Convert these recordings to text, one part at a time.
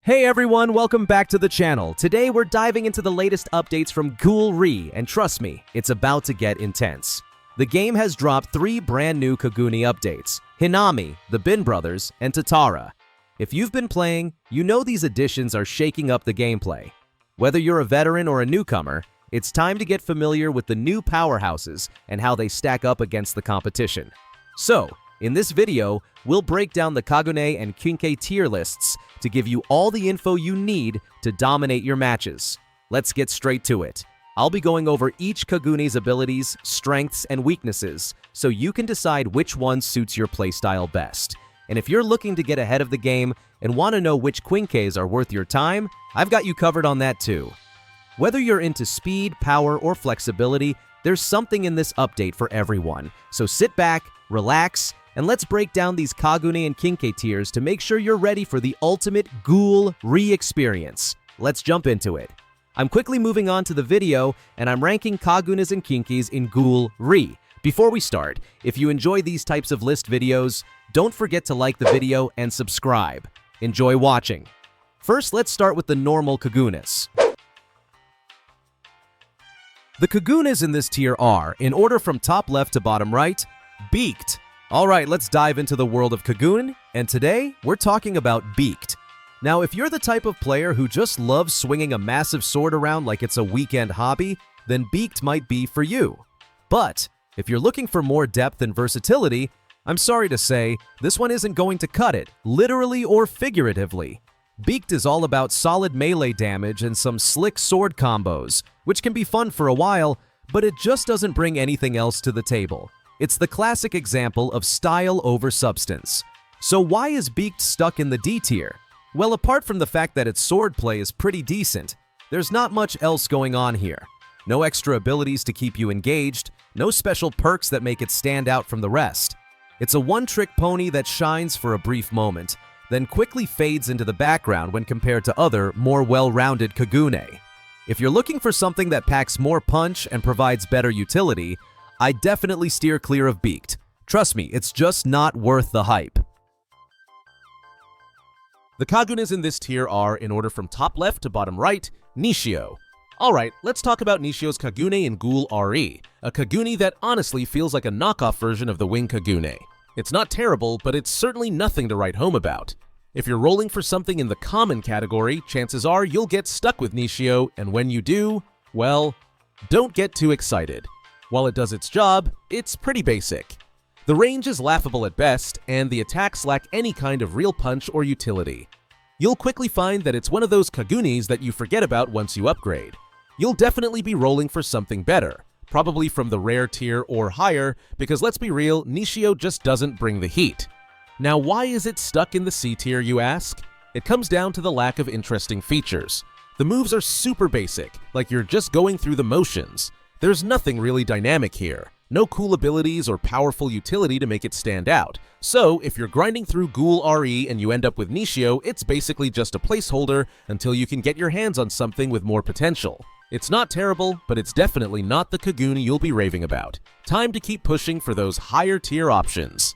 Hey everyone, welcome back to the channel. Today we're diving into the latest updates from Ghoul Re, and trust me, it's about to get intense. The game has dropped 3 brand new Kagune updates: Hinami, the Bin Brothers, and Tatara. If you've been playing, you know these additions are shaking up the gameplay. Whether you're a veteran or a newcomer, it's time to get familiar with the new powerhouses and how they stack up against the competition. So, in this video, we'll break down the Kagune and Quinque tier lists to give you all the info you need to dominate your matches. Let's get straight to it. I'll be going over each Kagune's abilities, strengths, and weaknesses, so you can decide which one suits your playstyle best. And if you're looking to get ahead of the game and want to know which Quinques are worth your time, I've got you covered on that too. Whether you're into speed, power, or flexibility, there's something in this update for everyone. So sit back, relax, and let's break down these Kagune and Quinque tiers to make sure you're ready for the ultimate Ghoul Re experience. Let's jump into it. I'm quickly moving on to the video, and I'm ranking Kagunes and Quinques in Ghoul Re. Before we start, if you enjoy these types of list videos, don't forget to like the video and subscribe. Enjoy watching. First, let's start with the normal Kagunes. The Kagunes in this tier are, in order from top left to bottom right, Beaked. Alright, let's dive into the world of Kagune, and today, we're talking about Beaked. Now, if you're the type of player who just loves swinging a massive sword around like it's a weekend hobby, then Beaked might be for you. But, if you're looking for more depth and versatility, I'm sorry to say, this one isn't going to cut it, literally or figuratively. Beaked is all about solid melee damage and some slick sword combos, which can be fun for a while, but it just doesn't bring anything else to the table. It's the classic example of style over substance. So why is Beaked stuck in the D tier? Well, apart from the fact that its swordplay is pretty decent, there's not much else going on here. No extra abilities to keep you engaged, no special perks that make it stand out from the rest. It's a one-trick pony that shines for a brief moment, then quickly fades into the background when compared to other, more well-rounded Kagune. If you're looking for something that packs more punch and provides better utility, I definitely steer clear of Beaked. Trust me, it's just not worth the hype. The Kagunes in this tier are, in order from top left to bottom right, Nishio. Alright, let's talk about Nishio's Kagune in Ghoul Re, a Kagune that honestly feels like a knockoff version of the Wing Kagune. It's not terrible, but it's certainly nothing to write home about. If you're rolling for something in the common category, chances are you'll get stuck with Nishio, and when you do, well, don't get too excited. While it does its job, it's pretty basic. The range is laughable at best, and the attacks lack any kind of real punch or utility. You'll quickly find that it's one of those Kagunes that you forget about once you upgrade. You'll definitely be rolling for something better, probably from the rare tier or higher, because let's be real, Nishio just doesn't bring the heat. Now, why is it stuck in the C tier, you ask? It comes down to the lack of interesting features. The moves are super basic, like you're just going through the motions. There's nothing really dynamic here, no cool abilities or powerful utility to make it stand out. So, if you're grinding through Ghoul Re and you end up with Nishio, it's basically just a placeholder until you can get your hands on something with more potential. It's not terrible, but it's definitely not the Kagune you'll be raving about. Time to keep pushing for those higher tier options.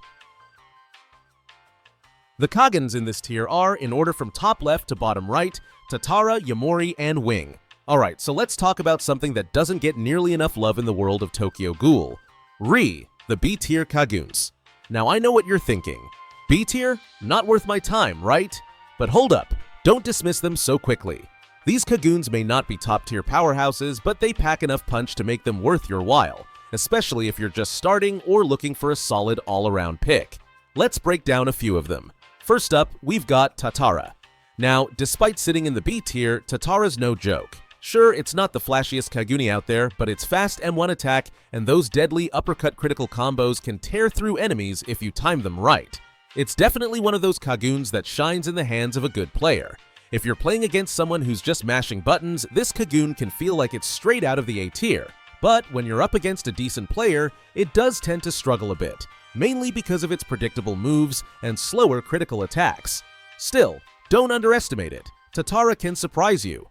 The Kagunes in this tier are, in order from top left to bottom right, Tatara, Yamori, and Wing. Alright, so let's talk about something that doesn't get nearly enough love in the world of Tokyo Ghoul. Re, the B-tier Kagunes. Now I know what you're thinking. B-tier? Not worth my time, right? But hold up, don't dismiss them so quickly. These Kagunes may not be top-tier powerhouses, but they pack enough punch to make them worth your while, especially if you're just starting or looking for a solid all-around pick. Let's break down a few of them. First up, we've got Tatara. Now, despite sitting in the B-tier, Tatara's no joke. Sure, it's not the flashiest Kagune out there, but its fast M1 attack and those deadly uppercut critical combos can tear through enemies if you time them right. It's definitely one of those Kagunes that shines in the hands of a good player. If you're playing against someone who's just mashing buttons, this Kagune can feel like it's straight out of the A tier. But when you're up against a decent player, it does tend to struggle a bit, mainly because of its predictable moves and slower critical attacks. Still, don't underestimate it. Tatara can surprise you.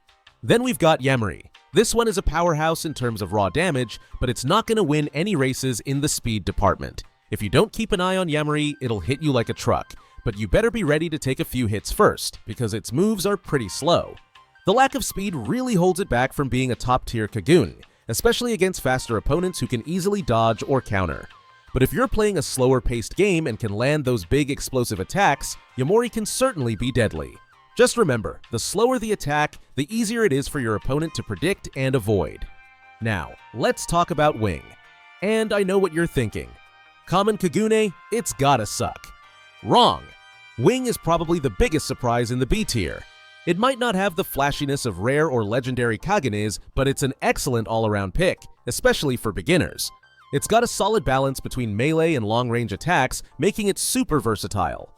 Then we've got Yamori. This one is a powerhouse in terms of raw damage, but it's not going to win any races in the speed department. If you don't keep an eye on Yamori, it'll hit you like a truck, but you better be ready to take a few hits first, because its moves are pretty slow. The lack of speed really holds it back from being a top-tier Kagune, especially against faster opponents who can easily dodge or counter. But if you're playing a slower-paced game and can land those big explosive attacks, Yomori can certainly be deadly. Just remember, the slower the attack, the easier it is for your opponent to predict and avoid. Now, let's talk about Wing. And I know what you're thinking. Common Kagune, it's gotta suck. Wrong! Wing is probably the biggest surprise in the B tier. It might not have the flashiness of rare or legendary Kagunes, but it's an excellent all-around pick, especially for beginners. It's got a solid balance between melee and long-range attacks, making it super versatile.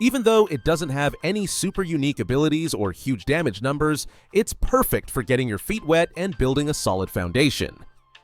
Even though it doesn't have any super unique abilities or huge damage numbers, it's perfect for getting your feet wet and building a solid foundation.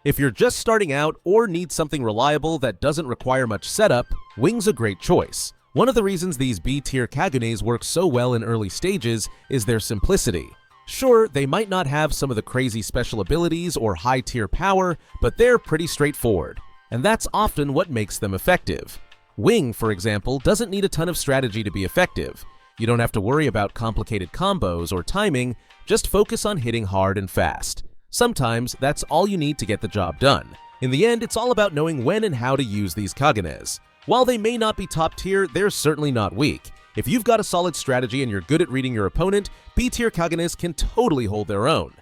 If you're just starting out or need something reliable that doesn't require much setup, Wing's a great choice. One of the reasons these B-tier Kagunes work so well in early stages is their simplicity. Sure, they might not have some of the crazy special abilities or high-tier power, but they're pretty straightforward, and that's often what makes them effective. Wing, for example, doesn't need a ton of strategy to be effective. You don't have to worry about complicated combos or timing, just focus on hitting hard and fast. Sometimes that's all you need to get the job done. In the end, it's all about knowing when and how to use these Kagunes. While they may not be top tier, they're certainly not weak. If you've got a solid strategy and you're good at reading your opponent, B-tier Kagunes can totally hold their own.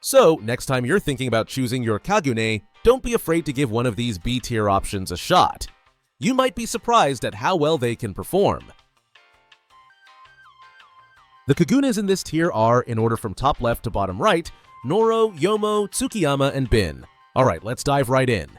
So, next time you're thinking about choosing your Kagune, don't be afraid to give one of these B-tier options a shot. You might be surprised at how well they can perform. The Kagunes in this tier are, in order from top left to bottom right, Noro, Yomo, Tsukiyama, and Bin. Alright, let's dive right in.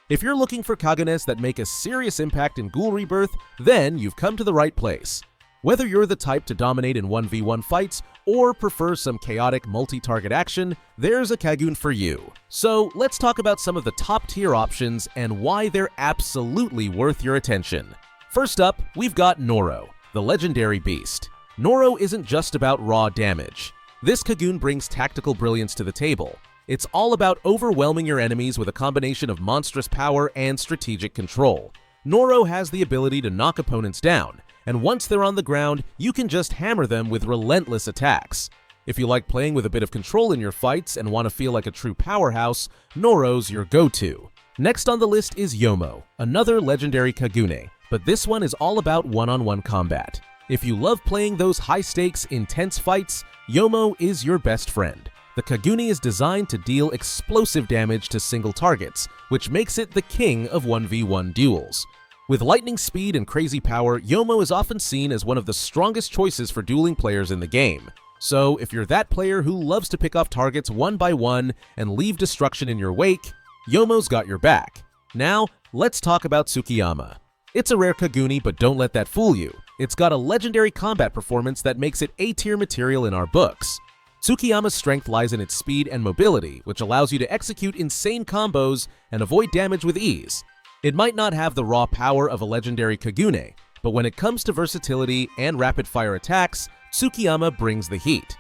If you're looking for Kagunes that make a serious impact in Ghoul Rebirth, then you've come to the right place. Whether you're the type to dominate in 1v1 fights or prefer some chaotic multi-target action, there's a Kagune for you. So let's talk about some of the top tier options and why they're absolutely worth your attention. First up, we've got Noro, the legendary beast. Noro isn't just about raw damage. This Kagune brings tactical brilliance to the table. It's all about overwhelming your enemies with a combination of monstrous power and strategic control. Noro has the ability to knock opponents down, and once they're on the ground, you can just hammer them with relentless attacks. If you like playing with a bit of control in your fights and want to feel like a true powerhouse, Noro's your go-to. Next on the list is Yomo, another legendary Kagune, but this one is all about one-on-one combat. If you love playing those high-stakes, intense fights, Yomo is your best friend. The Kagune is designed to deal explosive damage to single targets, which makes it the king of 1v1 duels. With lightning speed and crazy power, Yomo is often seen as one of the strongest choices for dueling players in the game. So if you're that player who loves to pick off targets one by one and leave destruction in your wake, Yomo's got your back. Now, let's talk about Tsukiyama. It's a rare Kagune, but don't let that fool you. It's got a legendary combat performance that makes it A-tier material in our books. Tsukiyama's strength lies in its speed and mobility, which allows you to execute insane combos and avoid damage with ease. It might not have the raw power of a legendary Kagune, but when it comes to versatility and rapid-fire attacks, Tsukiyama brings the heat.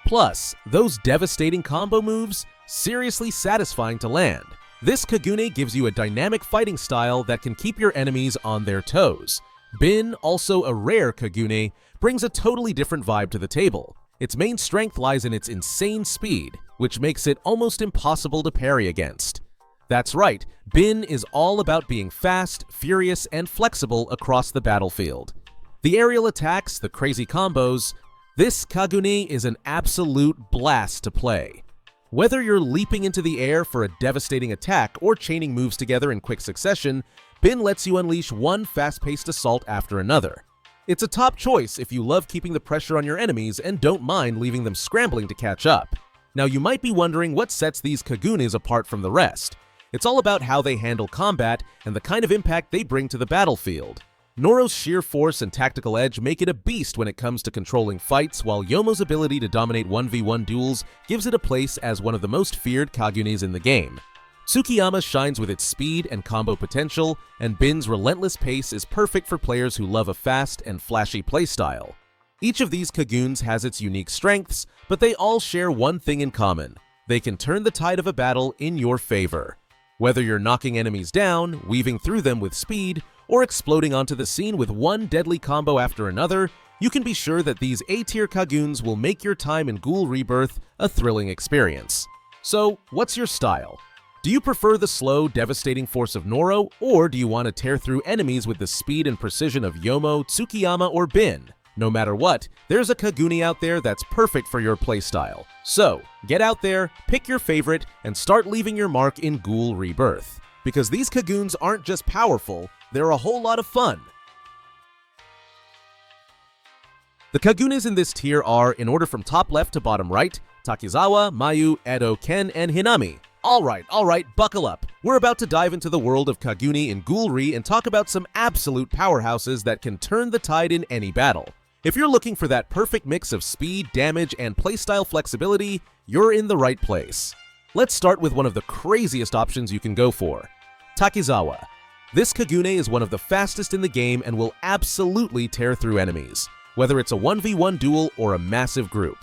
Plus, those devastating combo moves, seriously satisfying to land. This Kagune gives you a dynamic fighting style that can keep your enemies on their toes. Bin, also a rare Kagune, brings a totally different vibe to the table. Its main strength lies in its insane speed, which makes it almost impossible to parry against. That's right, Bin is all about being fast, furious, and flexible across the battlefield. The aerial attacks, the crazy combos, this Kagune is an absolute blast to play. Whether you're leaping into the air for a devastating attack or chaining moves together in quick succession, Bin lets you unleash one fast-paced assault after another. It's a top choice if you love keeping the pressure on your enemies and don't mind leaving them scrambling to catch up. Now you might be wondering what sets these Kagunes apart from the rest. It's all about how they handle combat and the kind of impact they bring to the battlefield. Noro's sheer force and tactical edge make it a beast when it comes to controlling fights, while Yomo's ability to dominate 1v1 duels gives it a place as one of the most feared Kagunes in the game. Tsukiyama shines with its speed and combo potential, and Bin's relentless pace is perfect for players who love a fast and flashy playstyle. Each of these Kagunes has its unique strengths, but they all share one thing in common: they can turn the tide of a battle in your favor. Whether you're knocking enemies down, weaving through them with speed, or exploding onto the scene with one deadly combo after another, you can be sure that these A-tier Kagunes will make your time in Ghoul Rebirth a thrilling experience. So, what's your style? Do you prefer the slow, devastating force of Noro, or do you want to tear through enemies with the speed and precision of Yomo, Tsukiyama, or Bin? No matter what, there's a Kagune out there that's perfect for your playstyle. So, get out there, pick your favorite, and start leaving your mark in Ghoul Rebirth. Because these Kagunes aren't just powerful, they're a whole lot of fun. The Kagunes in this tier are, in order from top left to bottom right, Takizawa, Mayu, Edo, Ken, and Hinami. Alright, buckle up. We're about to dive into the world of Kagune and Ghoul Re and talk about some absolute powerhouses that can turn the tide in any battle. If you're looking for that perfect mix of speed, damage, and playstyle flexibility, you're in the right place. Let's start with one of the craziest options you can go for, Takizawa. This Kagune is one of the fastest in the game and will absolutely tear through enemies, whether it's a 1v1 duel or a massive group.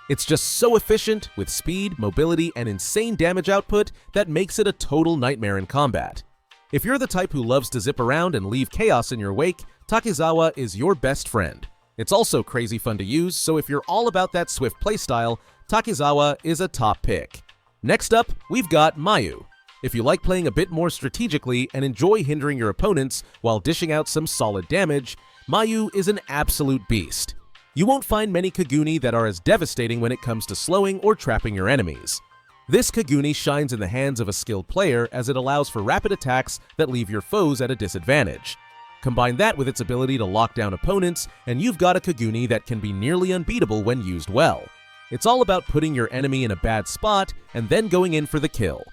It's just so efficient with speed, mobility, and insane damage output that makes it a total nightmare in combat. If you're the type who loves to zip around and leave chaos in your wake, Takizawa is your best friend. It's also crazy fun to use, so if you're all about that swift playstyle, Takizawa is a top pick. Next up, we've got Mayu. If you like playing a bit more strategically and enjoy hindering your opponents while dishing out some solid damage, Mayu is an absolute beast. You won't find many Kagune that are as devastating when it comes to slowing or trapping your enemies. This Kagune shines in the hands of a skilled player as it allows for rapid attacks that leave your foes at a disadvantage. Combine that with its ability to lock down opponents, and you've got a Kagune that can be nearly unbeatable when used well. It's all about putting your enemy in a bad spot and then going in for the kill.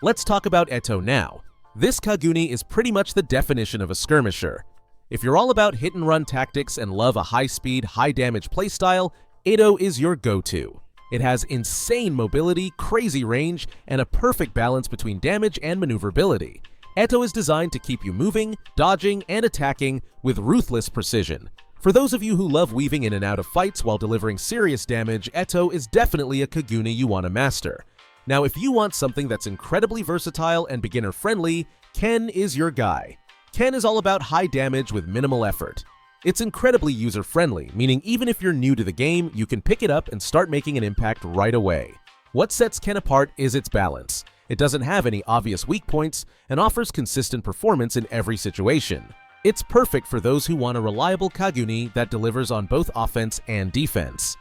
Let's talk about Eto now. This Kagune is pretty much the definition of a skirmisher. If you're all about hit-and-run tactics and love a high-speed, high-damage playstyle, Eto is your go-to. It has insane mobility, crazy range, and a perfect balance between damage and maneuverability. Eto is designed to keep you moving, dodging, and attacking with ruthless precision. For those of you who love weaving in and out of fights while delivering serious damage, Eto is definitely a Kagune you want to master. Now, if you want something that's incredibly versatile and beginner-friendly, Ken is your guy. Ken is all about high damage with minimal effort. It's incredibly user-friendly, meaning even if you're new to the game, you can pick it up and start making an impact right away. What sets Ken apart is its balance. It doesn't have any obvious weak points and offers consistent performance in every situation. It's perfect for those who want a reliable Kagune that delivers on both offense and defense.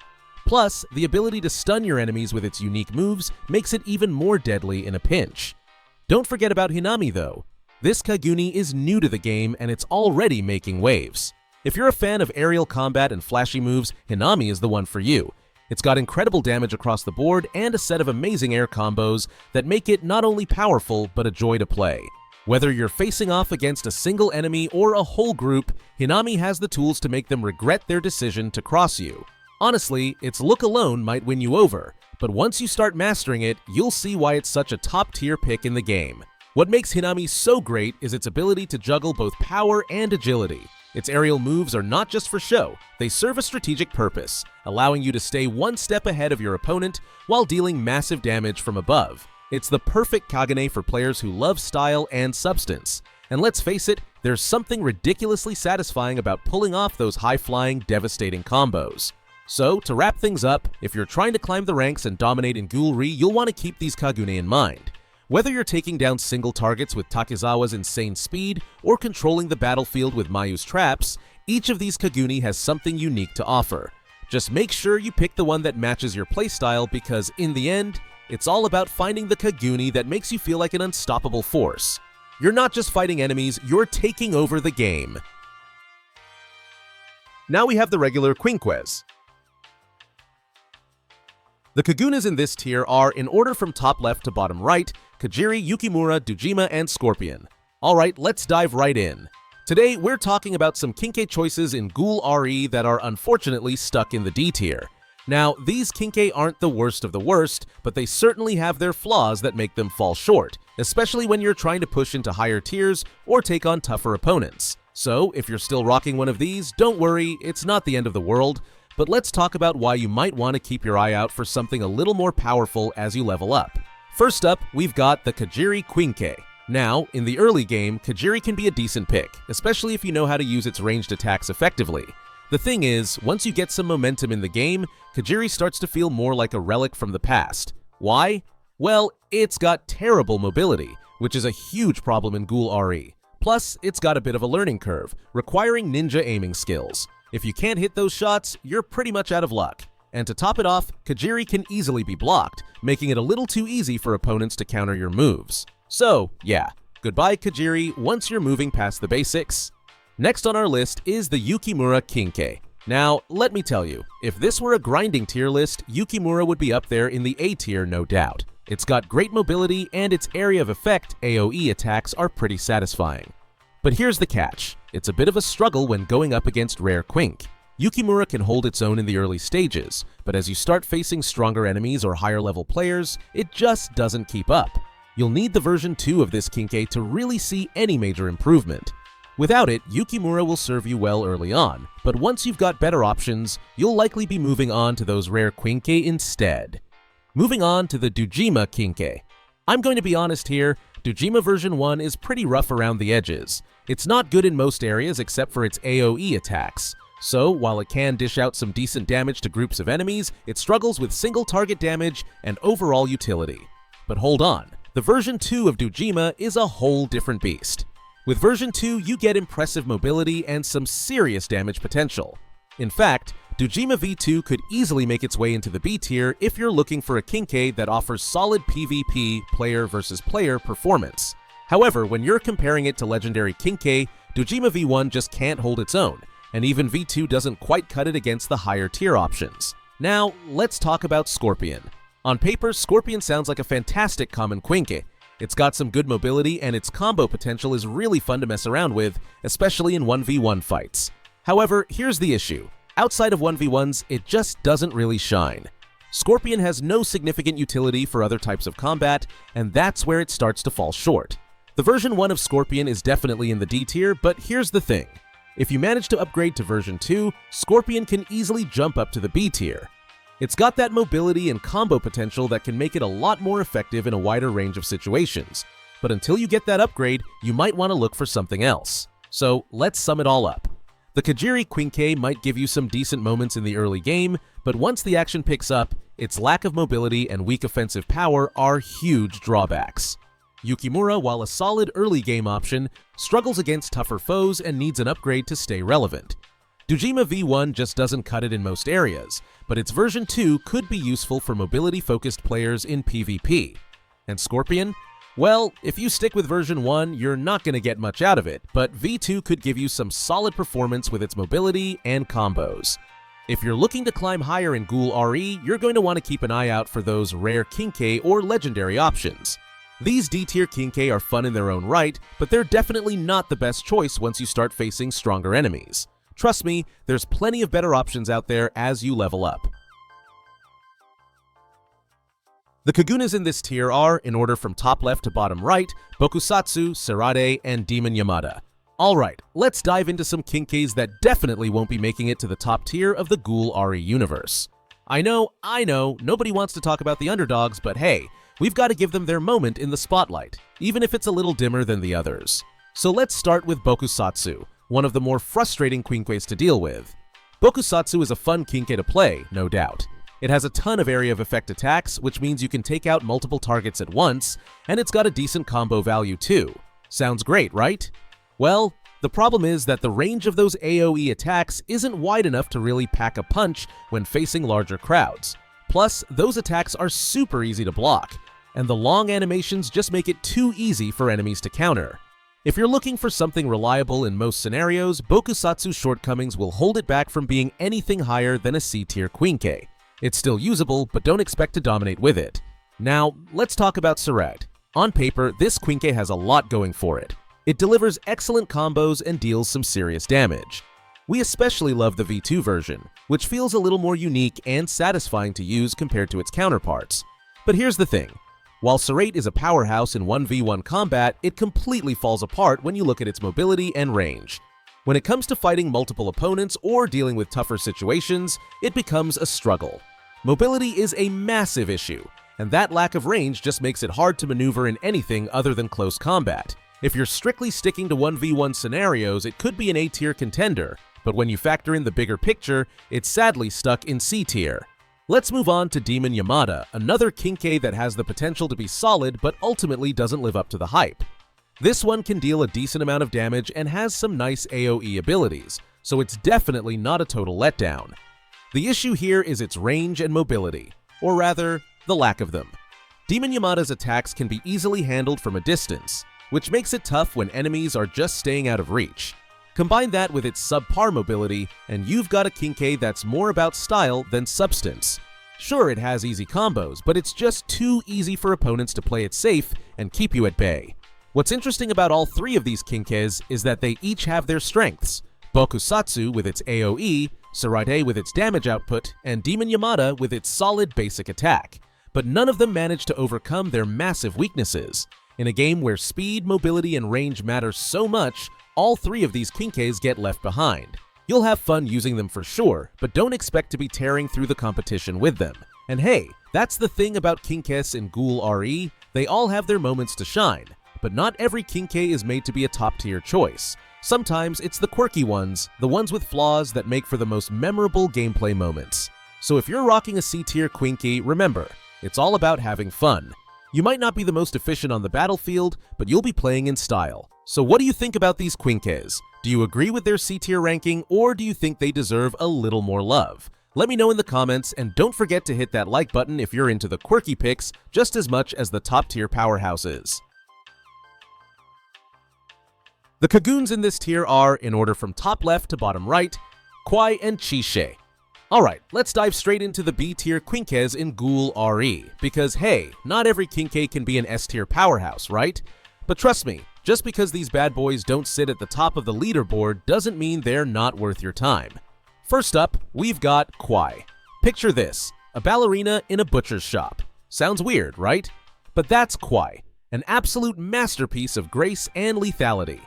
Plus, the ability to stun your enemies with its unique moves makes it even more deadly in a pinch. Don't forget about Hinami though. This Kagune is new to the game and it's already making waves. If you're a fan of aerial combat and flashy moves, Hinami is the one for you. It's got incredible damage across the board and a set of amazing air combos that make it not only powerful but a joy to play. Whether you're facing off against a single enemy or a whole group, Hinami has the tools to make them regret their decision to cross you. Honestly, its look alone might win you over, but once you start mastering it, you'll see why it's such a top-tier pick in the game. What makes Hinami so great is its ability to juggle both power and agility. Its aerial moves are not just for show, they serve a strategic purpose, allowing you to stay one step ahead of your opponent while dealing massive damage from above. It's the perfect Kagune for players who love style and substance. And let's face it, there's something ridiculously satisfying about pulling off those high-flying, devastating combos. So, to wrap things up, if you're trying to climb the ranks and dominate in Ghoul Re, you'll want to keep these Kagune in mind. Whether you're taking down single targets with Takizawa's insane speed or controlling the battlefield with Mayu's traps, each of these Kagune has something unique to offer. Just make sure you pick the one that matches your playstyle because, in the end, it's all about finding the Kagune that makes you feel like an unstoppable force. You're not just fighting enemies, you're taking over the game. Now we have the regular Quinques. The Kagunes in this tier are, in order from top left to bottom right, Kajiri, Yukimura, Dujima, and Scorpion. Alright, let's dive right in. Today, we're talking about some Quinque choices in Ghoul Re that are unfortunately stuck in the D tier. Now, these Quinque aren't the worst of the worst, but they certainly have their flaws that make them fall short, especially when you're trying to push into higher tiers or take on tougher opponents. So, if you're still rocking one of these, don't worry, it's not the end of the world. But let's talk about why you might want to keep your eye out for something a little more powerful as you level up. First up, we've got the Kagune Quinque. Now, in the early game, Kaguri can be a decent pick, especially if you know how to use its ranged attacks effectively. The thing is, once you get some momentum in the game, Kaguri starts to feel more like a relic from the past. Why? Well, it's got terrible mobility, which is a huge problem in Ghoul Re. Plus, it's got a bit of a learning curve, requiring ninja aiming skills. If you can't hit those shots, you're pretty much out of luck. And to top it off, Kaguri can easily be blocked, making it a little too easy for opponents to counter your moves. So, yeah, goodbye Kaguri once you're moving past the basics. Next on our list is the Yukimura Quinque. Now, let me tell you, if this were a grinding tier list, Yukimura would be up there in the A tier, no doubt. It's got great mobility, and its area of effect AoE attacks are pretty satisfying. But here's the catch. It's a bit of a struggle when going up against rare Quinque. Yukimura can hold its own in the early stages, but as you start facing stronger enemies or higher level players, it just doesn't keep up. You'll need the version 2 of this Quinque to really see any major improvement. Without it, Yukimura will serve you well early on, but once you've got better options, you'll likely be moving on to those rare Quinque instead. Moving on to the Dojima Quinque. I'm going to be honest here, Dojima version 1 is pretty rough around the edges. It's not good in most areas except for its AoE attacks. So, while it can dish out some decent damage to groups of enemies, it struggles with single target damage and overall utility. But hold on, the version 2 of Dojima is a whole different beast. With version 2, you get impressive mobility and some serious damage potential. In fact, Kagune V2 could easily make its way into the B tier if you're looking for a Quinque that offers solid PvP player versus player performance. However, when you're comparing it to legendary Quinque, Kagune V1 just can't hold its own, and even V2 doesn't quite cut it against the higher tier options. Now, let's talk about Scorpion. On paper, Scorpion sounds like a fantastic common Quinque. It's got some good mobility, and its combo potential is really fun to mess around with, especially in 1v1 fights. However, here's the issue. Outside of 1v1s, it just doesn't really shine. Scorpion has no significant utility for other types of combat, and that's where it starts to fall short. The version 1 of Scorpion is definitely in the D tier, but here's the thing. If you manage to upgrade to version 2, Scorpion can easily jump up to the B tier. It's got that mobility and combo potential that can make it a lot more effective in a wider range of situations. But until you get that upgrade, you might want to look for something else. So let's sum it all up. The Kagune Quinque might give you some decent moments in the early game, but once the action picks up, its lack of mobility and weak offensive power are huge drawbacks. Yukimura, while a solid early game option, struggles against tougher foes and needs an upgrade to stay relevant. Kagune V1 just doesn't cut it in most areas, but its version 2 could be useful for mobility-focused players in PvP. And Scorpion? Well, if you stick with version 1, you're not going to get much out of it, but V2 could give you some solid performance with its mobility and combos. If you're looking to climb higher in Ghoul Re, you're going to want to keep an eye out for those rare Quinque or legendary options. These D-tier Quinque are fun in their own right, but they're definitely not the best choice once you start facing stronger enemies. Trust me, there's plenty of better options out there as you level up. The Kagunes in this tier are, in order from top left to bottom right, Bokusatsu, Sarade, and Demon Yamada. Alright, let's dive into some Quinques that definitely won't be making it to the top tier of the Ghoul Re universe. I know, nobody wants to talk about the underdogs, but hey, we've got to give them their moment in the spotlight, even if it's a little dimmer than the others. So let's start with Bokusatsu, one of the more frustrating Quinques to deal with. Bokusatsu is a fun Quinque to play, no doubt. It has a ton of area of effect attacks, which means you can take out multiple targets at once, and it's got a decent combo value too. Sounds great, right? Well, the problem is that the range of those AoE attacks isn't wide enough to really pack a punch when facing larger crowds. Plus, those attacks are super easy to block, and the long animations just make it too easy for enemies to counter. If you're looking for something reliable in most scenarios, Bokusatsu's shortcomings will hold it back from being anything higher than a C-tier Quinque. It's still usable, but don't expect to dominate with it. Now, let's talk about Sarade. On paper, this Quinque has a lot going for it. It delivers excellent combos and deals some serious damage. We especially love the V2 version, which feels a little more unique and satisfying to use compared to its counterparts. But here's the thing. While Sarade is a powerhouse in 1v1 combat, it completely falls apart when you look at its mobility and range. When it comes to fighting multiple opponents or dealing with tougher situations, it becomes a struggle. Mobility is a massive issue, and that lack of range just makes it hard to maneuver in anything other than close combat. If you're strictly sticking to 1v1 scenarios, it could be an A-tier contender, but when you factor in the bigger picture, it's sadly stuck in C-tier. Let's move on to Demon Yamada, another Quinque that has the potential to be solid but ultimately doesn't live up to the hype. This one can deal a decent amount of damage and has some nice AoE abilities, so it's definitely not a total letdown. The issue here is its range and mobility, or rather, the lack of them. Demon Yamada's attacks can be easily handled from a distance, which makes it tough when enemies are just staying out of reach. Combine that with its subpar mobility, and you've got a Quinque that's more about style than substance. Sure, it has easy combos, but it's just too easy for opponents to play it safe and keep you at bay. What's interesting about all three of these Quinques is that they each have their strengths. Bokusatsu with its AoE, Tsurade with its damage output, and Demon Yamada with its solid basic attack. But none of them manage to overcome their massive weaknesses. In a game where speed, mobility, and range matter so much, all three of these Quinques get left behind. You'll have fun using them for sure, but don't expect to be tearing through the competition with them. And hey, that's the thing about Quinques in Ghoul Re, they all have their moments to shine, but not every Quinque is made to be a top-tier choice. Sometimes it's the quirky ones, the ones with flaws that make for the most memorable gameplay moments. So if you're rocking a C-tier Quinque, remember, it's all about having fun. You might not be the most efficient on the battlefield, but you'll be playing in style. So what do you think about these Quinques? Do you agree with their C-tier ranking, or do you think they deserve a little more love? Let me know in the comments, and don't forget to hit that like button if you're into the quirky picks just as much as the top-tier powerhouses. The Kagunes in this tier are, in order from top left to bottom right, Quai and Qishi. Alright, let's dive straight into the B-tier Quinques in Ghoul Re, because hey, not every Quinque can be an S-tier powerhouse, right? But trust me, just because these bad boys don't sit at the top of the leaderboard doesn't mean they're not worth your time. First up, we've got Quai. Picture this, a ballerina in a butcher's shop. Sounds weird, right? But that's Quai, an absolute masterpiece of grace and lethality.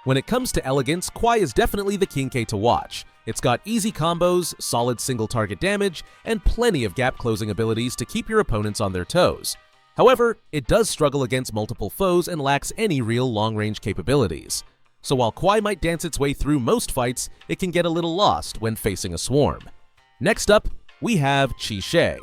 When it comes to elegance, Quai is definitely the Quinque to watch. It's got easy combos, solid single target damage, and plenty of gap closing abilities to keep your opponents on their toes. However, it does struggle against multiple foes and lacks any real long-range capabilities. So while Quai might dance its way through most fights, it can get a little lost when facing a swarm. Next up, we have Qishi.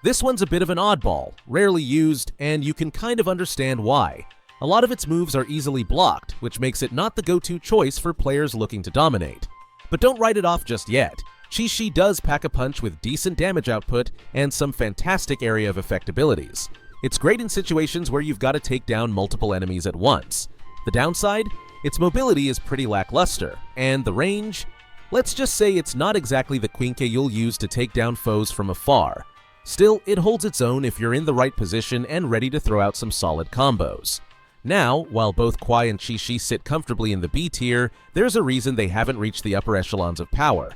This one's a bit of an oddball, rarely used, and you can kind of understand why. A lot of its moves are easily blocked, which makes it not the go-to choice for players looking to dominate. But don't write it off just yet. Qishi does pack a punch with decent damage output and some fantastic area of effect abilities. It's great in situations where you've got to take down multiple enemies at once. The downside? Its mobility is pretty lackluster, and the range? Let's just say it's not exactly the Quinque you'll use to take down foes from afar. Still, it holds its own if you're in the right position and ready to throw out some solid combos. Now, while both Quai and Qishi sit comfortably in the B tier, there's a reason they haven't reached the upper echelons of power.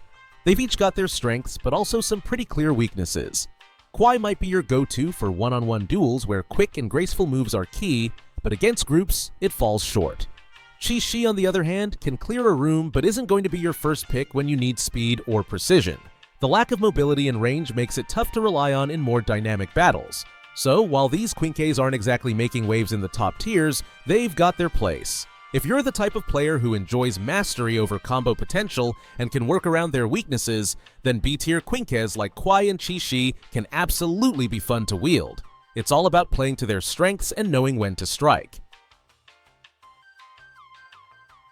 They've each got their strengths, but also some pretty clear weaknesses. Quai might be your go-to for one-on-one duels where quick and graceful moves are key, but against groups, it falls short. Qishi, on the other hand, can clear a room but isn't going to be your first pick when you need speed or precision. The lack of mobility and range makes it tough to rely on in more dynamic battles. So, while these Quinques aren't exactly making waves in the top tiers, they've got their place. If you're the type of player who enjoys mastery over combo potential and can work around their weaknesses, then B-tier Quinques like Quai and Qishi can absolutely be fun to wield. It's all about playing to their strengths and knowing when to strike.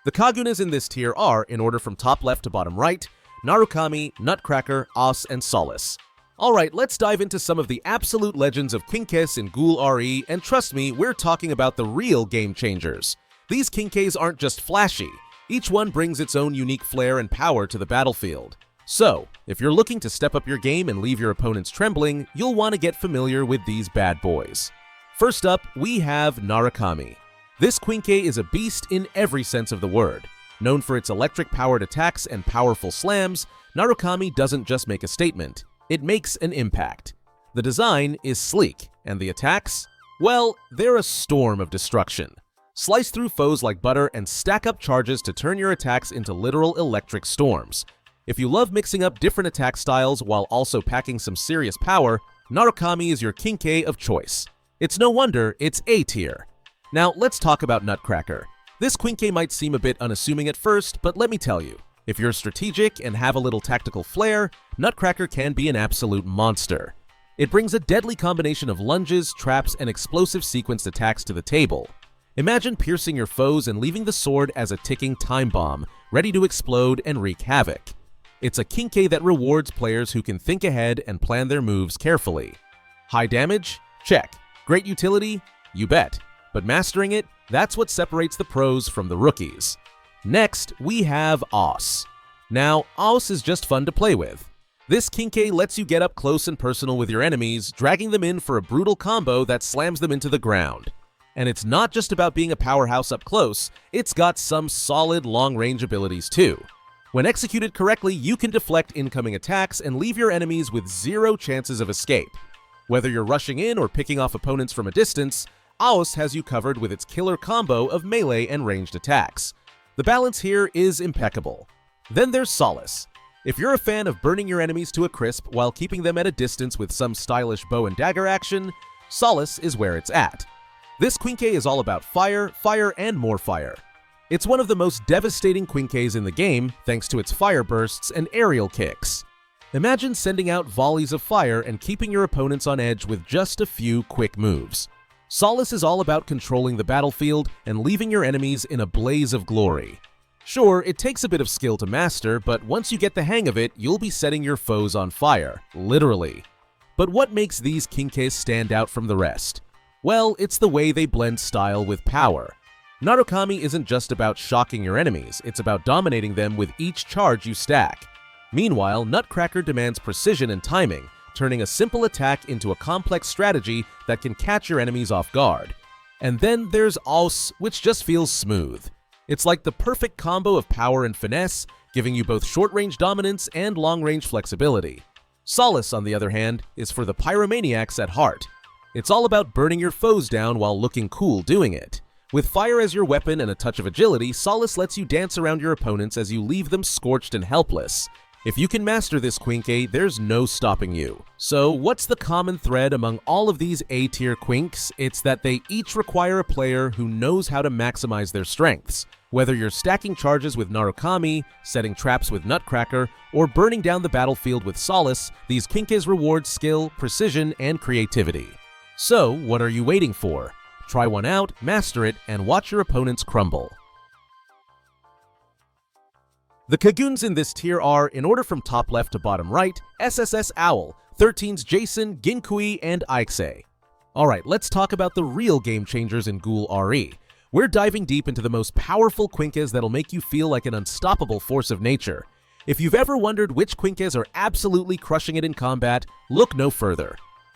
The Kagunes in this tier are, in order from top left to bottom right, Narukami, Nutcracker, Os, and Solace. Alright, let's dive into some of the absolute legends of Quinques in Ghoul Re, and trust me, we're talking about the real game changers. These Quinques aren't just flashy, each one brings its own unique flair and power to the battlefield. So, if you're looking to step up your game and leave your opponents trembling, you'll want to get familiar with these bad boys. First up, we have Narukami. This Quinque is a beast in every sense of the word. Known for its electric-powered attacks and powerful slams, Narukami doesn't just make a statement. It makes an impact. The design is sleek, and the attacks? Well, they're a storm of destruction. Slice through foes like butter and stack up charges to turn your attacks into literal electric storms. If you love mixing up different attack styles while also packing some serious power, Narukami is your Quinque of choice. It's no wonder it's A tier. Now let's talk about Nutcracker. This Quinque might seem a bit unassuming at first, but let me tell you, if you're strategic and have a little tactical flair, Nutcracker can be an absolute monster. It brings a deadly combination of lunges, traps, and explosive sequenced attacks to the table. Imagine piercing your foes and leaving the sword as a ticking time bomb, ready to explode and wreak havoc. It's a Quinque that rewards players who can think ahead and plan their moves carefully. High damage? Check. Great utility? You bet. But mastering it, that's what separates the pros from the rookies. Next, we have Os. Now, Os is just fun to play with. This Quinque lets you get up close and personal with your enemies, dragging them in for a brutal combo that slams them into the ground. And it's not just about being a powerhouse up close, it's got some solid long-range abilities too. When executed correctly, you can deflect incoming attacks and leave your enemies with zero chances of escape. Whether you're rushing in or picking off opponents from a distance, Aos has you covered with its killer combo of melee and ranged attacks. The balance here is impeccable. Then there's Solace. If you're a fan of burning your enemies to a crisp while keeping them at a distance with some stylish bow and dagger action, Solace is where it's at. This Quinque is all about fire, fire, and more fire. It's one of the most devastating Quinques in the game thanks to its fire bursts and aerial kicks. Imagine sending out volleys of fire and keeping your opponents on edge with just a few quick moves. Solace is all about controlling the battlefield and leaving your enemies in a blaze of glory. Sure, it takes a bit of skill to master, but once you get the hang of it, you'll be setting your foes on fire, literally. But what makes these Quinques stand out from the rest? Well, it's the way they blend style with power. Narukami isn't just about shocking your enemies, it's about dominating them with each charge you stack. Meanwhile, Nutcracker demands precision and timing, turning a simple attack into a complex strategy that can catch your enemies off guard. And then there's Os, which just feels smooth. It's like the perfect combo of power and finesse, giving you both short-range dominance and long-range flexibility. Solace, on the other hand, is for the pyromaniacs at heart. It's all about burning your foes down while looking cool doing it. With fire as your weapon and a touch of agility, Solace lets you dance around your opponents as you leave them scorched and helpless. If you can master this Quinque, there's no stopping you. So what's the common thread among all of these A-tier Quinques? It's that they each require a player who knows how to maximize their strengths. Whether you're stacking charges with Narukami, setting traps with Nutcracker, or burning down the battlefield with Solace, these Quinques reward skill, precision, and creativity. So what are you waiting for? Try one out, master it, and watch your opponents crumble. The Kagunes in this tier are, in order from top left to bottom right, SSS Owl, 13's Jason, Ginkui, and Quinkque. Alright, let's talk about the real game changers in Ghoul Re. We're diving deep into the most powerful Quinques that'll make you feel like an unstoppable force of nature. If you've ever wondered which Quinques are absolutely crushing it in combat, look no further.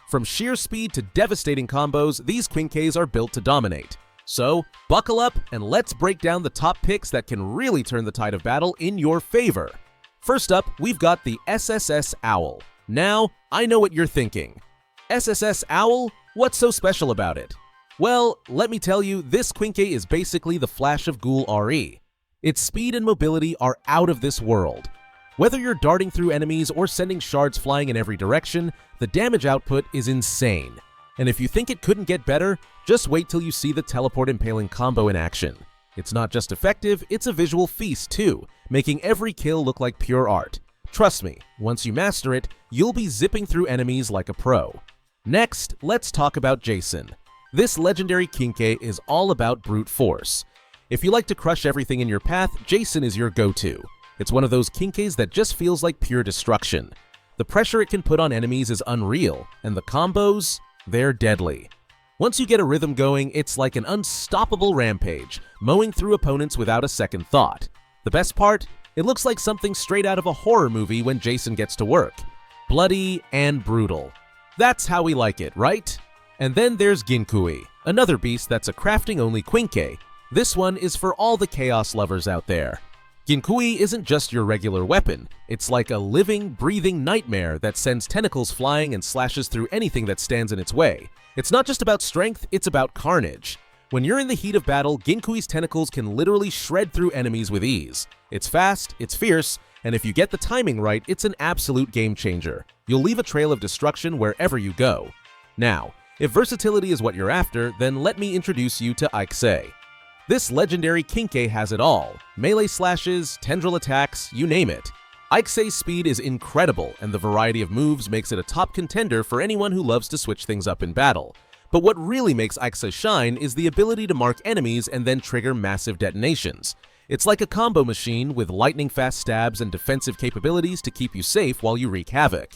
From sheer speed to devastating combos, these Quinques are built to dominate. So, buckle up and let's break down the top picks that can really turn the tide of battle in your favor. First up, we've got the SSS Owl. Now, I know what you're thinking. SSS Owl? What's so special about it? Well, let me tell you, this Quinque is basically the Flash of Ghoul Re. Its speed and mobility are out of this world. Whether you're darting through enemies or sending shards flying in every direction, the damage output is insane. And if you think it couldn't get better, just wait till you see the teleport impaling combo in action. It's not just effective, it's a visual feast too, making every kill look like pure art. Trust me, once you master it, you'll be zipping through enemies like a pro. Next, let's talk about Jason. This legendary Quinque is all about brute force. If you like to crush everything in your path, Jason is your go-to. It's one of those Quinques that just feels like pure destruction. The pressure it can put on enemies is unreal, and the combos, they're deadly. Once you get a rhythm going, it's like an unstoppable rampage, mowing through opponents without a second thought. The best part? It looks like something straight out of a horror movie when Jason gets to work. Bloody and brutal. That's how we like it, right? And then there's Ginkui, another beast that's a crafting-only Quinque. This one is for all the chaos lovers out there. Ginkui isn't just your regular weapon, it's like a living, breathing nightmare that sends tentacles flying and slashes through anything that stands in its way. It's not just about strength, it's about carnage. When you're in the heat of battle, Ginkui's tentacles can literally shred through enemies with ease. It's fast, it's fierce, and if you get the timing right, it's an absolute game changer. You'll leave a trail of destruction wherever you go. Now, if versatility is what you're after, then let me introduce you to Quinkze. This legendary Quinque has it all: melee slashes, tendril attacks, you name it. Quinkze's speed is incredible, and the variety of moves makes it a top contender for anyone who loves to switch things up in battle. But what really makes Quinkze shine is the ability to mark enemies and then trigger massive detonations. It's like a combo machine with lightning-fast stabs and defensive capabilities to keep you safe while you wreak havoc.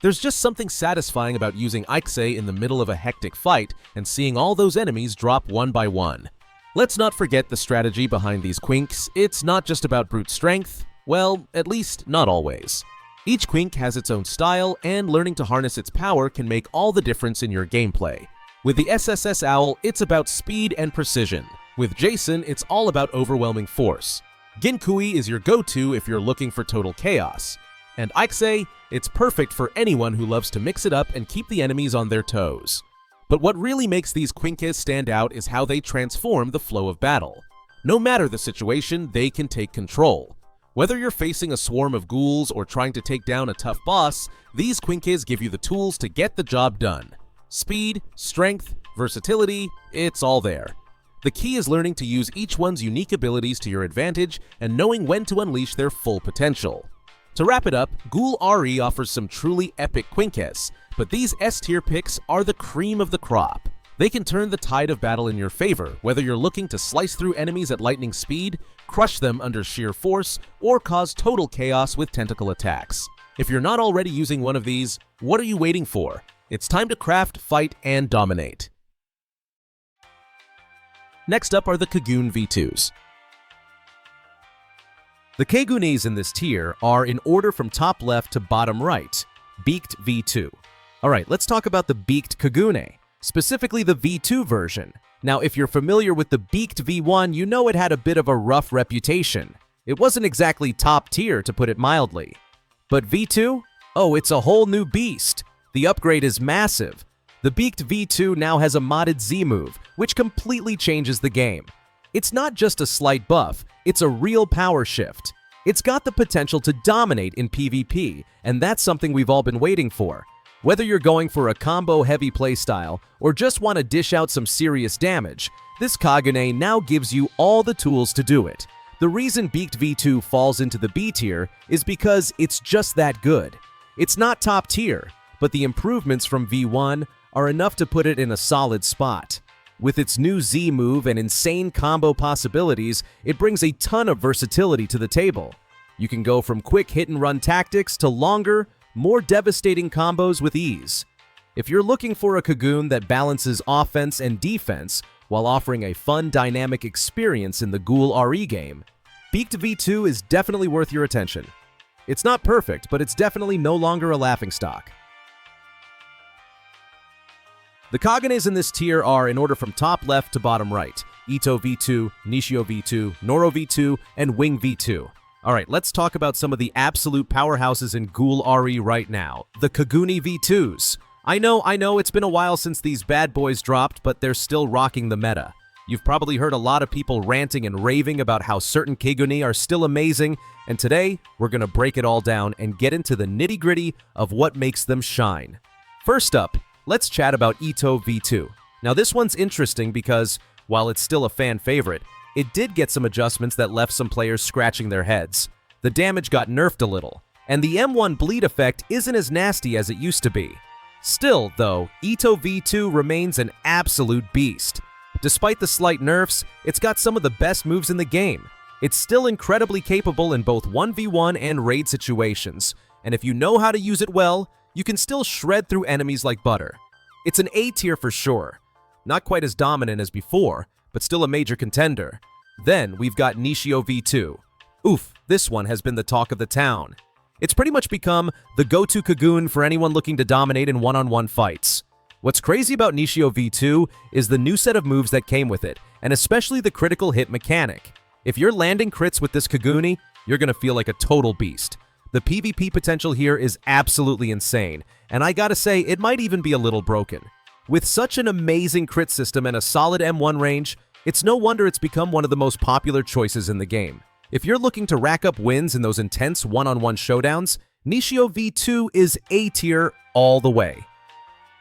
There's just something satisfying about using Quinkze in the middle of a hectic fight and seeing all those enemies drop one by one. Let's not forget the strategy behind these Quinques. It's not just about brute strength. Well, at least not always. Each Quinque has its own style, and learning to harness its power can make all the difference in your gameplay. With the SSS Owl, it's about speed and precision. With Jason, it's all about overwhelming force. Ginkui is your go-to if you're looking for total chaos. And Quinkze, it's perfect for anyone who loves to mix it up and keep the enemies on their toes. But what really makes these Quinques stand out is how they transform the flow of battle. No matter the situation, they can take control. Whether you're facing a swarm of ghouls or trying to take down a tough boss, these Quinques give you the tools to get the job done. Speed, strength, versatility, it's all there. The key is learning to use each one's unique abilities to your advantage and knowing when to unleash their full potential. To wrap it up, Ghoul Re offers some truly epic Quinques, but these S-tier picks are the cream of the crop. They can turn the tide of battle in your favor, whether you're looking to slice through enemies at lightning speed, crush them under sheer force, or cause total chaos with tentacle attacks. If you're not already using one of these, what are you waiting for? It's time to craft, fight, and dominate. Next up are the Kagune V2s. The Kagunes in this tier are in order from top left to bottom right. Beaked V2. Alright, let's talk about the Beaked Kagune, specifically the V2 version. Now, if you're familiar with the Beaked V1, you know it had a bit of a rough reputation. It wasn't exactly top tier, to put it mildly. But V2? Oh, it's a whole new beast. The upgrade is massive. The Beaked V2 now has a modded Z move, which completely changes the game. It's not just a slight buff, it's a real power shift. It's got the potential to dominate in PvP, and that's something we've all been waiting for. Whether you're going for a combo-heavy playstyle or just want to dish out some serious damage, this Kagune now gives you all the tools to do it. The reason Beaked V2 falls into the B tier is because it's just that good. It's not top tier, but the improvements from V1 are enough to put it in a solid spot. With its new Z move and insane combo possibilities, it brings a ton of versatility to the table. You can go from quick hit-and-run tactics to longer, more devastating combos with ease. If you're looking for a Kagune that balances offense and defense while offering a fun, dynamic experience in the Ghoul Re game, Beaked V2 is definitely worth your attention. It's not perfect, but it's definitely no longer a laughingstock. The Kagunes in this tier are in order from top left to bottom right: Ito V2, Nishio V2, Noro V2, and Wing V2. Alright, let's talk about some of the absolute powerhouses in Ghoul Re right now. The Kagune V2s. I know, it's been a while since these bad boys dropped, but they're still rocking the meta. You've probably heard a lot of people ranting and raving about how certain Kagune are still amazing, and today, we're gonna break it all down and get into the nitty-gritty of what makes them shine. First up, let's chat about Ito V2. Now this one's interesting because, while it's still a fan favorite, it did get some adjustments that left some players scratching their heads. The damage got nerfed a little, and the M1 bleed effect isn't as nasty as it used to be. Still, though, Ito V2 remains an absolute beast. Despite the slight nerfs, it's got some of the best moves in the game. It's still incredibly capable in both 1v1 and raid situations, and if you know how to use it well, you can still shred through enemies like butter. It's an A tier for sure. Not quite as dominant as before, but still a major contender. Then we've got Nishio V2. Oof, this one has been the talk of the town. It's pretty much become the go-to Kagune for anyone looking to dominate in one-on-one fights. What's crazy about Nishio V2 is the new set of moves that came with it, and especially the critical hit mechanic. If you're landing crits with this Kagune, you're gonna feel like a total beast. The PvP potential here is absolutely insane, and I gotta say, it might even be a little broken. With such an amazing crit system and a solid M1 range, it's no wonder it's become one of the most popular choices in the game. If you're looking to rack up wins in those intense one-on-one showdowns, Nishio V2 is A tier all the way.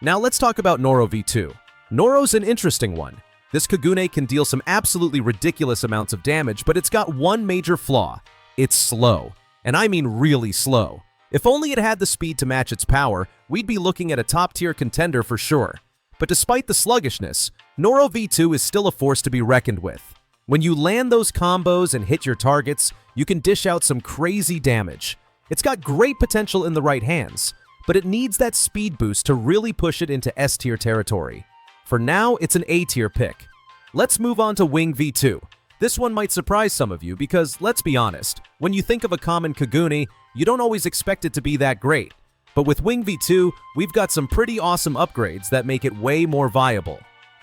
Now let's talk about Noro V2. Noro's an interesting one. This Kagune can deal some absolutely ridiculous amounts of damage, but it's got one major flaw. It's slow. And I mean really slow. If only it had the speed to match its power, we'd be looking at a top-tier contender for sure. But despite the sluggishness, Noro V2 is still a force to be reckoned with. When you land those combos and hit your targets, you can dish out some crazy damage. It's got great potential in the right hands, but it needs that speed boost to really push it into S-tier territory. For now, it's an A-tier pick. Let's move on to Wing V2. This one might surprise some of you because, let's be honest, when you think of a common Kagune, you don't always expect it to be that great. But with Wing V2, we've got some pretty awesome upgrades that make it way more viable.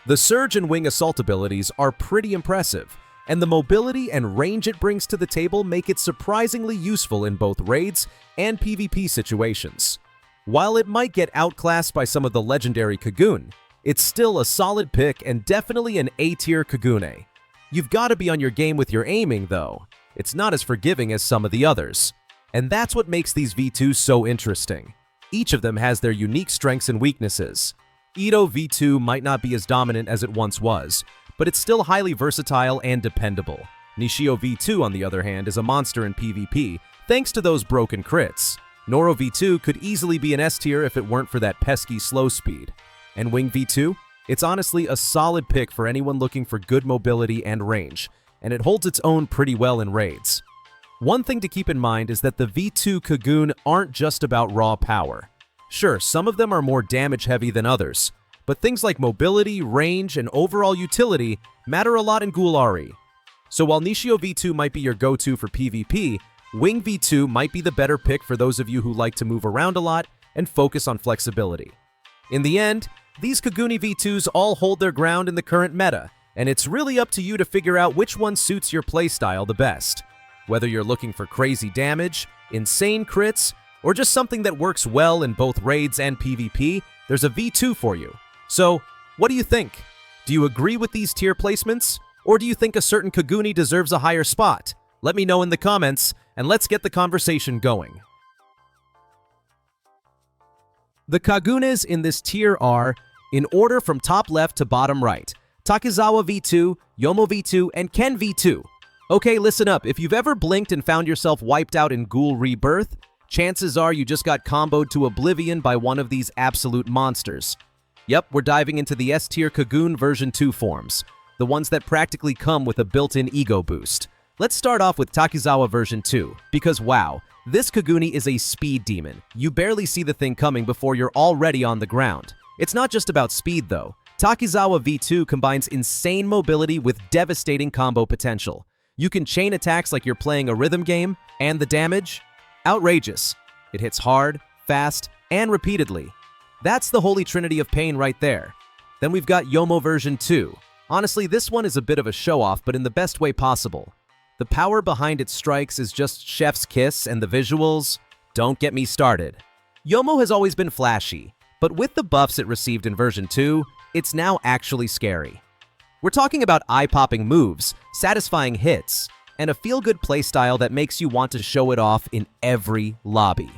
The Surge and Wing Assault abilities are pretty impressive, and the mobility and range it brings to the table make it surprisingly useful in both raids and PvP situations. While it might get outclassed by some of the legendary Kagune, it's still a solid pick and definitely an A-tier Kagune. You've got to be on your game with your aiming, though. It's not as forgiving as some of the others. And that's what makes these V2s so interesting. Each of them has their unique strengths and weaknesses. Ito V2 might not be as dominant as it once was, but it's still highly versatile and dependable. Nishio V2, on the other hand, is a monster in PvP, thanks to those broken crits. Noro V2 could easily be an S tier if it weren't for that pesky slow speed. And Wing V2? It's honestly a solid pick for anyone looking for good mobility and range, and it holds its own pretty well in raids. One thing to keep in mind is that the V2 Kagune aren't just about raw power. Sure, some of them are more damage-heavy than others, but things like mobility, range, and overall utility matter a lot in Ghoul Re. So while Nishio V2 might be your go-to for PvP, Wing V2 might be the better pick for those of you who like to move around a lot and focus on flexibility. In the end, these Kagune V2s all hold their ground in the current meta, and it's really up to you to figure out which one suits your playstyle the best. Whether you're looking for crazy damage, insane crits, or just something that works well in both raids and PvP, there's a V2 for you. So, what do you think? Do you agree with these tier placements? Or do you think a certain Kagune deserves a higher spot? Let me know in the comments, and let's get the conversation going. The Kagunes in this tier are, in order from top left to bottom right, Takizawa V2, Yomo V2, and Ken V2. Okay, listen up. If you've ever blinked and found yourself wiped out in Ghoul Rebirth, chances are you just got comboed to oblivion by one of these absolute monsters. Yep, we're diving into the S-tier Kagune version 2 forms, the ones that practically come with a built-in ego boost. Let's start off with Takizawa version 2, because wow, this Kagune is a speed demon. You barely see the thing coming before you're already on the ground. It's not just about speed though. Takizawa V2 combines insane mobility with devastating combo potential. You can chain attacks like you're playing a rhythm game, and the damage? Outrageous. It hits hard, fast, and repeatedly. That's the holy trinity of pain right there. Then we've got Yomo version 2. Honestly, this one is a bit of a show-off, but in the best way possible. The power behind its strikes is just chef's kiss, and the visuals? Don't get me started. Yomo has always been flashy, but with the buffs it received in version 2, it's now actually scary. We're talking about eye-popping moves, satisfying hits, and a feel-good playstyle that makes you want to show it off in every lobby.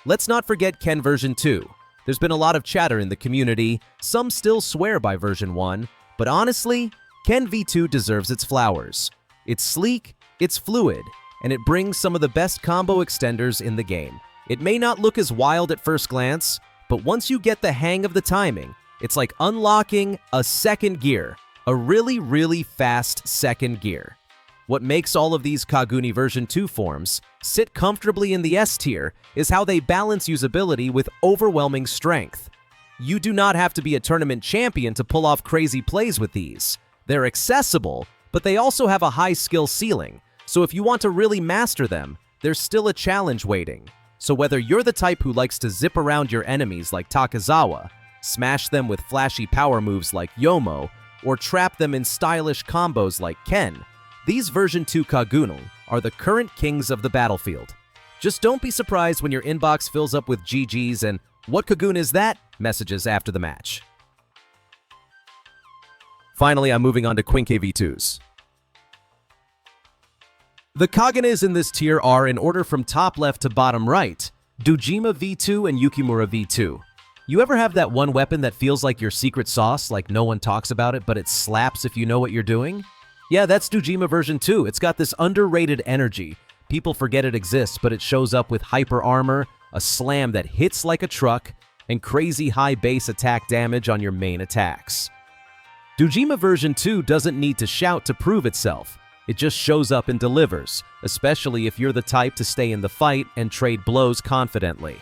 Let's not forget Ken version 2. There's been a lot of chatter in the community, some still swear by version 1, but honestly, Ken V2 deserves its flowers. It's sleek, it's fluid, and it brings some of the best combo extenders in the game. It may not look as wild at first glance, but once you get the hang of the timing, it's like unlocking a second gear, a really, really fast second gear. What makes all of these Kagune version 2 forms sit comfortably in the S tier is how they balance usability with overwhelming strength. You do not have to be a tournament champion to pull off crazy plays with these. They're accessible, but they also have a high skill ceiling, so if you want to really master them, there's still a challenge waiting. So whether you're the type who likes to zip around your enemies like Takizawa, smash them with flashy power moves like Yomo, or trap them in stylish combos like Ken, these version 2 Kagune are the current kings of the battlefield. Just don't be surprised when your inbox fills up with GGs and "What Kagune is that?" messages after the match. Finally, I'm moving on to Quinque V2s. The Kagunes in this tier are, in order from top left to bottom right, Dojima V2 and Yukimura V2. You ever have that one weapon that feels like your secret sauce, like no one talks about it, but it slaps if you know what you're doing? Yeah, that's Dojima version 2. It's got this underrated energy. People forget it exists, but it shows up with hyper armor, a slam that hits like a truck, and crazy high base attack damage on your main attacks. Dojima version 2 doesn't need to shout to prove itself. It just shows up and delivers, especially if you're the type to stay in the fight and trade blows confidently.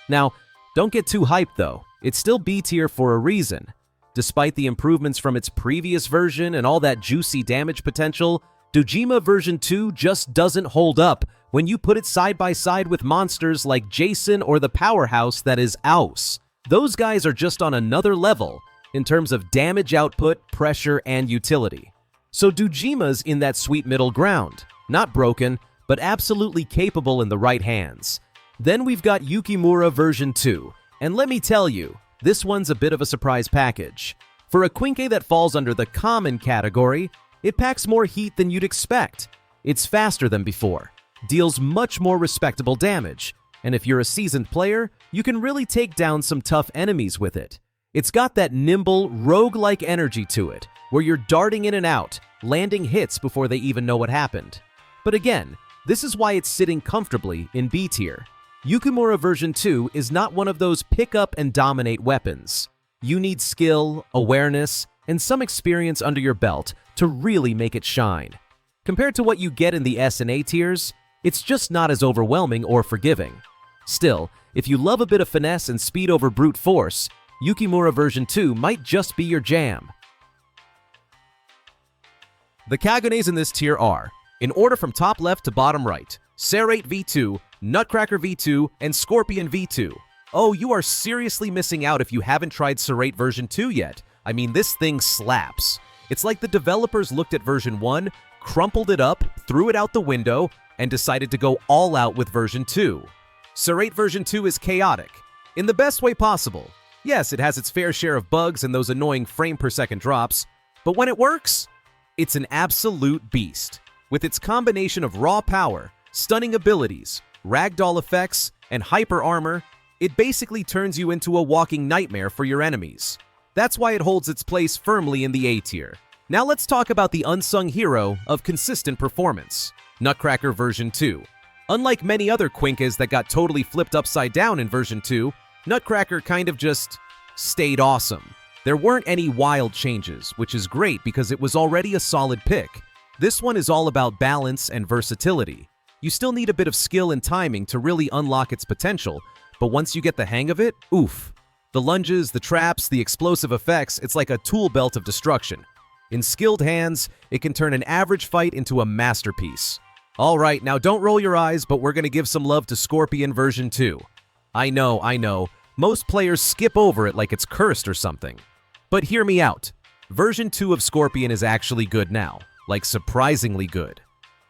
Now, don't get too hyped though. It's still B tier for a reason. Despite the improvements from its previous version and all that juicy damage potential, Dojima version 2 just doesn't hold up when you put it side by side with monsters like Jason or the powerhouse that is Aus. Those guys are just on another level in terms of damage output, pressure, and utility. So Dojima's in that sweet middle ground, not broken, but absolutely capable in the right hands. Then we've got Yukimura version 2, and let me tell you, this one's a bit of a surprise package. For a Quinque that falls under the common category, it packs more heat than you'd expect. It's faster than before, deals much more respectable damage, and if you're a seasoned player, you can really take down some tough enemies with it. It's got that nimble, rogue-like energy to it, where you're darting in and out, landing hits before they even know what happened. But again, this is why it's sitting comfortably in B tier. Yukimura version 2 is not one of those pick up and dominate weapons. You need skill, awareness, and some experience under your belt to really make it shine. Compared to what you get in the S and A tiers, it's just not as overwhelming or forgiving. Still, if you love a bit of finesse and speed over brute force, Yukimura version 2 might just be your jam. The Kagunes in this tier are, in order from top left to bottom right, Serrate V2, Nutcracker V2, and Scorpion V2. Oh, you are seriously missing out if you haven't tried Serrate version 2 yet. I mean, this thing slaps. It's like the developers looked at version 1, crumpled it up, threw it out the window, and decided to go all out with version 2. Serrate version 2 is chaotic, in the best way possible. Yes, it has its fair share of bugs and those annoying frame per second drops, but when it works, it's an absolute beast. With its combination of raw power, stunning abilities, ragdoll effects, and hyper armor, it basically turns you into a walking nightmare for your enemies. That's why it holds its place firmly in the A tier. Now let's talk about the unsung hero of consistent performance, Nutcracker version 2. Unlike many other Quinques that got totally flipped upside down in version 2, Nutcracker kind of just stayed awesome. There weren't any wild changes, which is great because it was already a solid pick. This one is all about balance and versatility. You still need a bit of skill and timing to really unlock its potential, but once you get the hang of it, oof. The lunges, the traps, the explosive effects, it's like a tool belt of destruction. In skilled hands, it can turn an average fight into a masterpiece. Alright, now don't roll your eyes, but we're gonna give some love to Scorpion version 2. I know, most players skip over it like it's cursed or something. But hear me out. Version 2 of Scorpion is actually good now, like surprisingly good.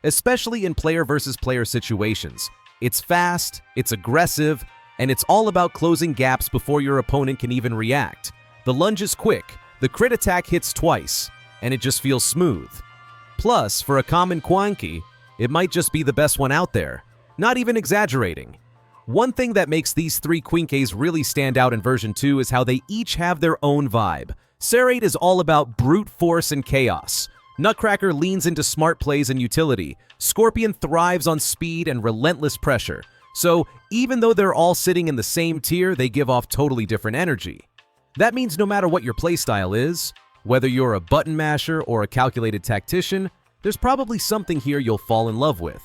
Especially in player versus player situations. It's fast, it's aggressive, and it's all about closing gaps before your opponent can even react. The lunge is quick, the crit attack hits twice, and it just feels smooth. Plus, for a common Quinque, it might just be the best one out there. Not even exaggerating. One thing that makes these three Quinques really stand out in version 2 is how they each have their own vibe. Serrate is all about brute force and chaos. Nutcracker leans into smart plays and utility. Scorpion thrives on speed and relentless pressure. So, even though they're all sitting in the same tier, they give off totally different energy. That means no matter what your playstyle is, whether you're a button masher or a calculated tactician, there's probably something here you'll fall in love with.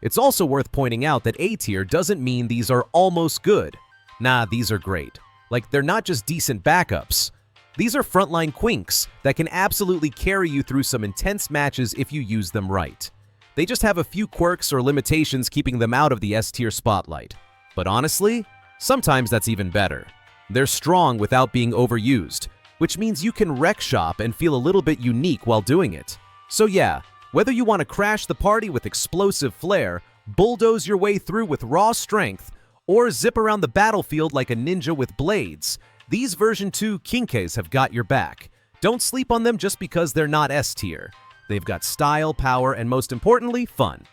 It's also worth pointing out that A tier doesn't mean these are almost good. Nah, these are great. Like, they're not just decent backups. These are frontline Quinques that can absolutely carry you through some intense matches if you use them right. They just have a few quirks or limitations keeping them out of the S tier spotlight. But honestly, sometimes that's even better. They're strong without being overused, which means you can wreck shop and feel a little bit unique while doing it. So yeah, whether you want to crash the party with explosive flair, bulldoze your way through with raw strength, or zip around the battlefield like a ninja with blades, these version 2 Quinques have got your back. Don't sleep on them just because they're not S tier. They've got style, power, and most importantly, fun.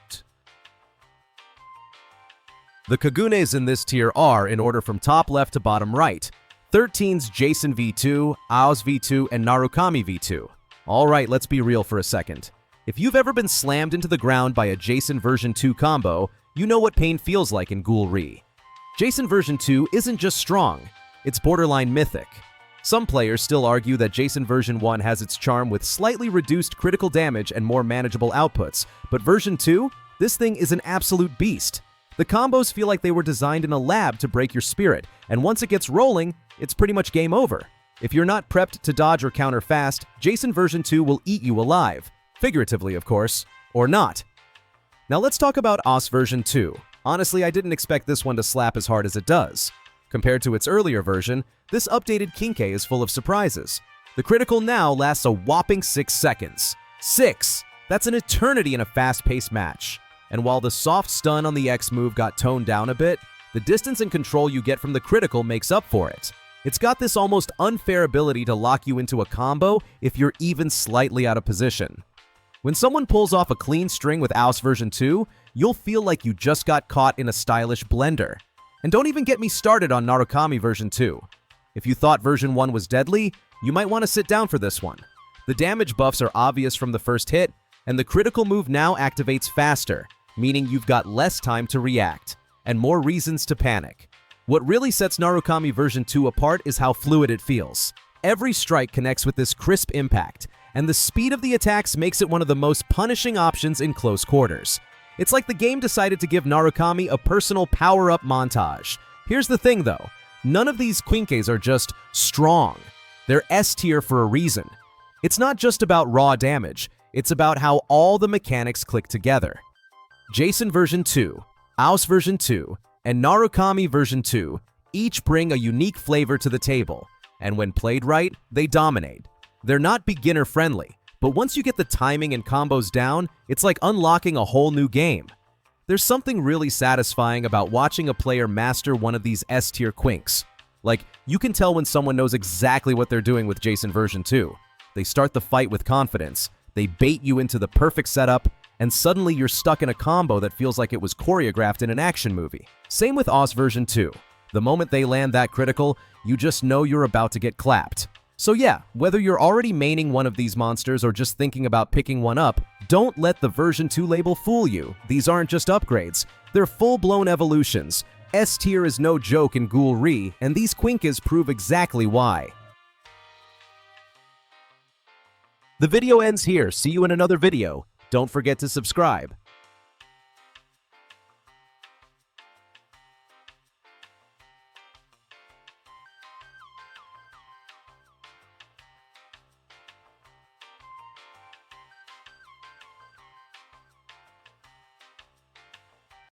The Kagunes in this tier are, in order from top left to bottom right, 13's Jason V2, Aos V2, and Narukami V2. Alright, let's be real for a second. If you've ever been slammed into the ground by a Jason version 2 combo, you know what pain feels like in Ghoul Re. Jason version 2 isn't just strong, it's borderline mythic. Some players still argue that Jason version 1 has its charm with slightly reduced critical damage and more manageable outputs, but version 2? This thing is an absolute beast. The combos feel like they were designed in a lab to break your spirit, and once it gets rolling, it's pretty much game over. If you're not prepped to dodge or counter fast, Jason version 2 will eat you alive. Figuratively, of course, or not. Now let's talk about Aos version 2. Honestly, I didn't expect this one to slap as hard as it does. Compared to its earlier version, this updated Quinque is full of surprises. The critical now lasts a whopping 6 seconds. 6! That's an eternity in a fast-paced match. And while the soft stun on the X move got toned down a bit, the distance and control you get from the critical makes up for it. It's got this almost unfair ability to lock you into a combo if you're even slightly out of position. When someone pulls off a clean string with Aos version 2, you'll feel like you just got caught in a stylish blender. And don't even get me started on Narukami version 2. If you thought version 1 was deadly, you might want to sit down for this one. The damage buffs are obvious from the first hit, and the critical move now activates faster, meaning you've got less time to react, and more reasons to panic. What really sets Narukami version 2 apart is how fluid it feels. Every strike connects with this crisp impact, and the speed of the attacks makes it one of the most punishing options in close quarters. It's like the game decided to give Narukami a personal power-up montage. Here's the thing though, none of these Quinques are just strong. They're S tier for a reason. It's not just about raw damage, it's about how all the mechanics click together. Jason version 2, Aos version 2, and Narukami version 2 each bring a unique flavor to the table, and when played right, they dominate. They're not beginner-friendly, but once you get the timing and combos down, it's like unlocking a whole new game. There's something really satisfying about watching a player master one of these S-tier Quinques. Like, you can tell when someone knows exactly what they're doing with Jason version 2. They start the fight with confidence, they bait you into the perfect setup, and suddenly you're stuck in a combo that feels like it was choreographed in an action movie. Same with Aos version 2. The moment they land that critical, you just know you're about to get clapped. So yeah, whether you're already maining one of these monsters or just thinking about picking one up, don't let the version 2 label fool you. These aren't just upgrades, they're full-blown evolutions. S tier is no joke in Ghoul Re, and these Quinques prove exactly why. The video ends here. See you in another video. Don't forget to subscribe.